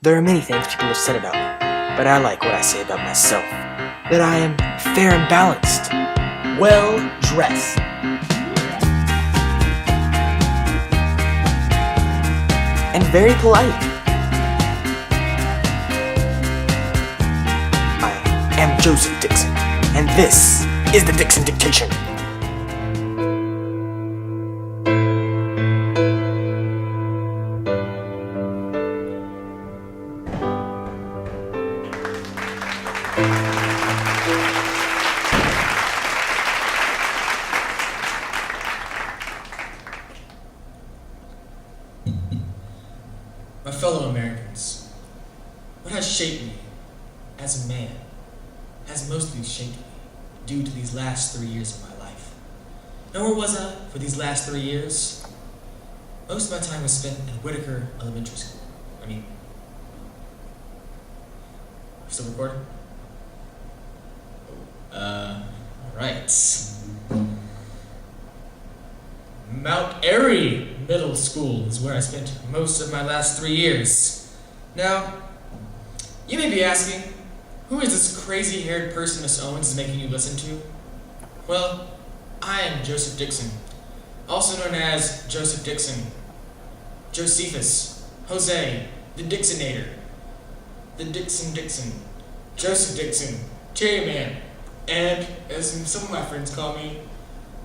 There are many things people have said about me, but I like what I say about myself. That I am fair and balanced, well-dressed, and very polite. I am Joseph Dixon, and this is the Dixon Dictation. My fellow Americans, what has shaped me as a man has mostly shaped me due to these last 3 years of my life. Now, where was I for these last 3 years? Most of my time was spent at Whitaker Elementary School. Still recording? Alright. Mount Airy Middle School is where I spent most of my last 3 years. Now, you may be asking, who is this crazy-haired person Miss Owens is making you listen to? Well, I am Joseph Dixon, also known as Joseph Dixon, Josephus, Jose, the Dixonator, the Dixon, Joseph Dixon, Cherry Man, and, as some of my friends call me,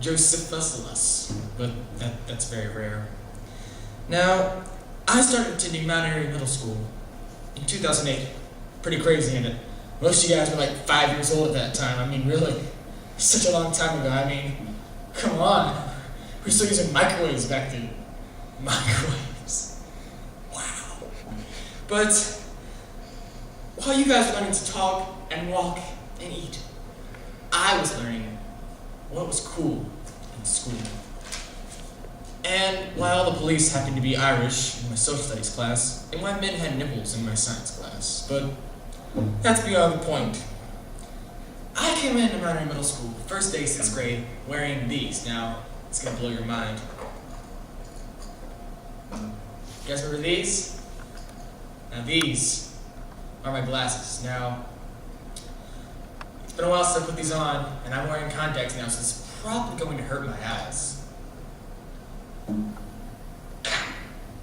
Josephus, but that's very rare. Now, I started attending Mount Airy Middle School in 2008. Pretty crazy, ain't it? Most of you guys were like 5 years old at that time. I mean, really, such a long time ago. I mean, come on. We're still using microwaves back then. Microwaves. Wow. But while you guys were learning to talk and walk and eat, I was learning what was cool in school. And why all the police happened to be Irish in my social studies class, and why men had nipples in my science class. But that's beyond the point. I came into Mount Airy Middle School, first day, 6th grade, wearing these. Now, it's gonna blow your mind. You guys remember these? Now these are my glasses. Now, it's been a while since I put these on, and I'm wearing contacts now, so it's probably going to hurt my eyes.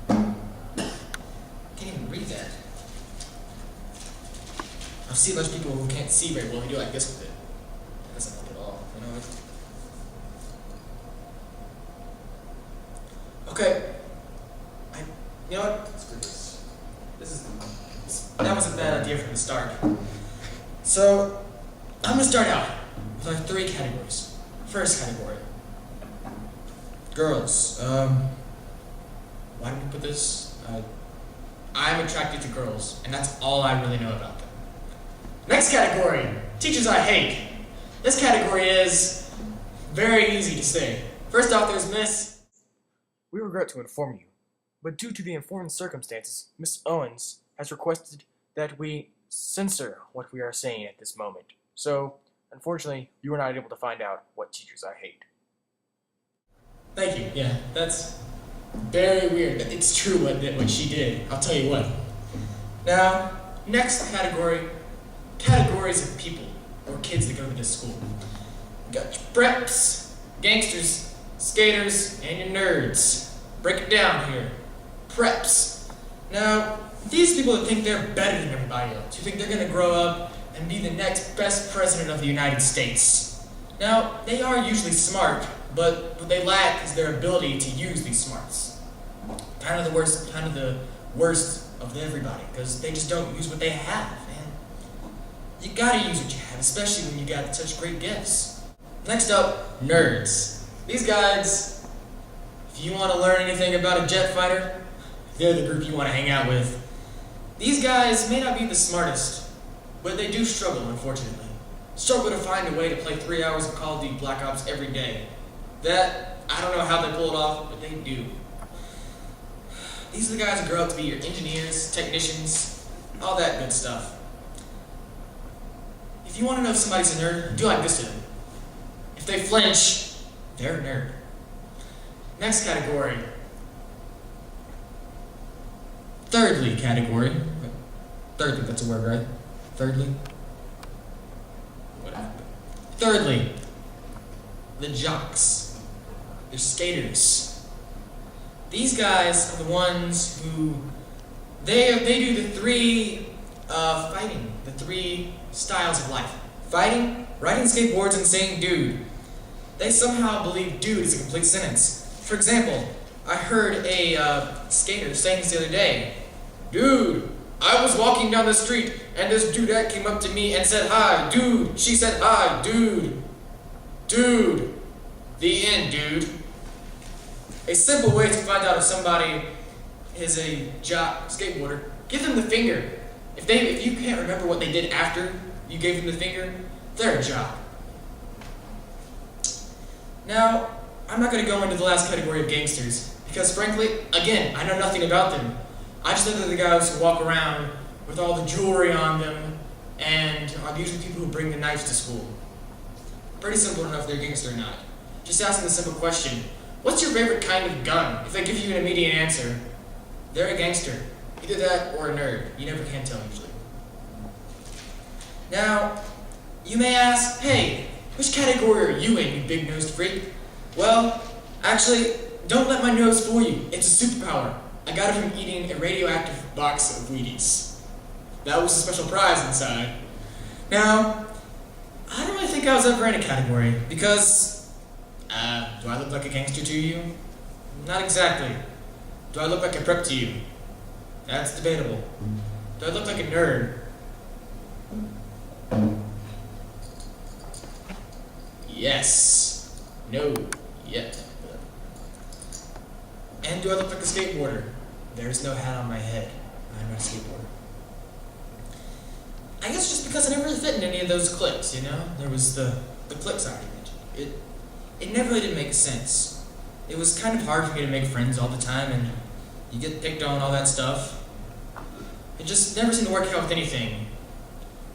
Can't even read that. I've seen a bunch of people who can't see very well who do like this with it. That doesn't help at all, you know? Okay. You know what? Let's do this. That was a bad idea from the start. So, I'm gonna start out with our 3 categories. First category. Girls. Why did we put this? I'm attracted to girls, and that's all I really know about them. Next category, teachers I hate. This category is very easy to say. First off, there's Miss. We regret to inform you, but due to the important circumstances, Miss Owens has requested that we censor what we are saying at this moment. So, unfortunately, you are not able to find out what teachers I hate. Thank you. Yeah, that's very weird. It's true what she did. I'll tell you what. Now, next category, categories of people or kids that go to this school. You got your preps, gangsters, skaters, and your nerds. Break it down here. Preps. Now, these people that think they're better than everybody else, who think they're going to grow up and be the next best president of the United States. Now, they are usually smart, but what they lack is their ability to use these smarts. Kind of the worst of everybody, because they just don't use what they have, man. You gotta use what you have, especially when you got such great gifts. Next up, nerds. These guys, if you want to learn anything about a jet fighter, they're the group you want to hang out with. These guys may not be the smartest, but they do struggle, unfortunately. Struggle to find a way to play 3 hours of Call of Duty Black Ops every day. That, I don't know how they pull it off, but they do. These are the guys who grow up to be your engineers, technicians, all that good stuff. If you want to know if somebody's a nerd, do like this to them. If they flinch, they're a nerd. Next category. Thirdly category. Thirdly, that's a word, right? Thirdly? Whatever. Thirdly, the jocks. They're skaters. These guys are the ones who they do the three fighting, the three styles of life. Fighting, riding skateboards, and saying dude. They somehow believe dude is a complete sentence. For example, I heard a skater saying this the other day, dude, I was walking down the street and this dudette came up to me and said hi, dude. She said hi, dude. Dude. The end, dude. A simple way to find out if somebody is a jock skateboarder, give them the finger. If you can't remember what they did after you gave them the finger, they're a jock. Now, I'm not going to go into the last category of gangsters, because frankly, again, I know nothing about them. I just know they're the guys who walk around with all the jewelry on them, and are usually people who bring the knives to school. Pretty simple enough if they're a gangster or not. Just asking the simple question, what's your favorite kind of gun? If they give you an immediate answer, they're a gangster. Either that or a nerd. You never can tell usually. Now, you may ask, hey, which category are you in, you big-nosed freak? Well, actually, don't let my nose fool you. It's a superpower. I got it from eating a radioactive box of Wheaties. That was a special prize inside. Now, I don't really think I was ever in a category, because, do I look like a gangster to you? Not exactly. Do I look like a prep to you? That's debatable. Do I look like a nerd? Yes. No. Yet. And do I look like a skateboarder? There's no hat on my head. I'm not a skateboarder. I guess just because I never really fit in any of those cliques, you know? There was the cliques argument. It never really did make sense. It was kind of hard for me to make friends all the time, and you get picked on, all that stuff. It just never seemed to work out with anything.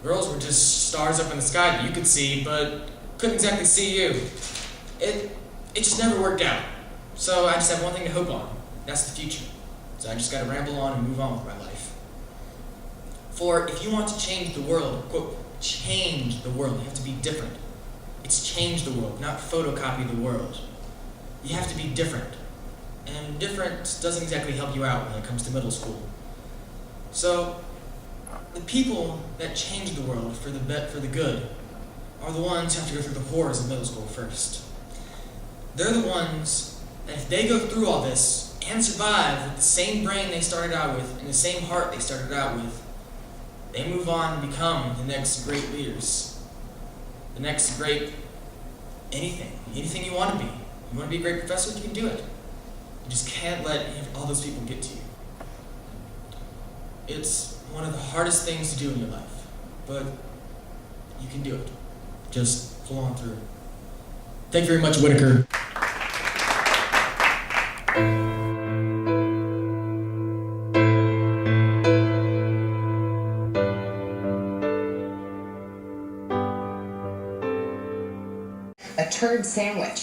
Girls were just stars up in the sky that you could see, but couldn't exactly see you. It just never worked out. So I just have one thing to hope on. That's the future. So I just gotta ramble on and move on with my life. For if you want to change the world, quote, change the world, you have to be different. It's change the world, not photocopy the world. You have to be different. And different doesn't exactly help you out when it comes to middle school. So, the people that change the world for the good are the ones who have to go through the horrors of middle school first. They're the ones that if they go through all this and survive with the same brain they started out with and the same heart they started out with, they move on and become the next great leaders. The next great anything you want to be. You want to be a great professor, you can do it. You just can't let all those people get to you. It's one of the hardest things to do in your life, but you can do it. Just pull on through. Thank you very much, Whitaker. A turd sandwich.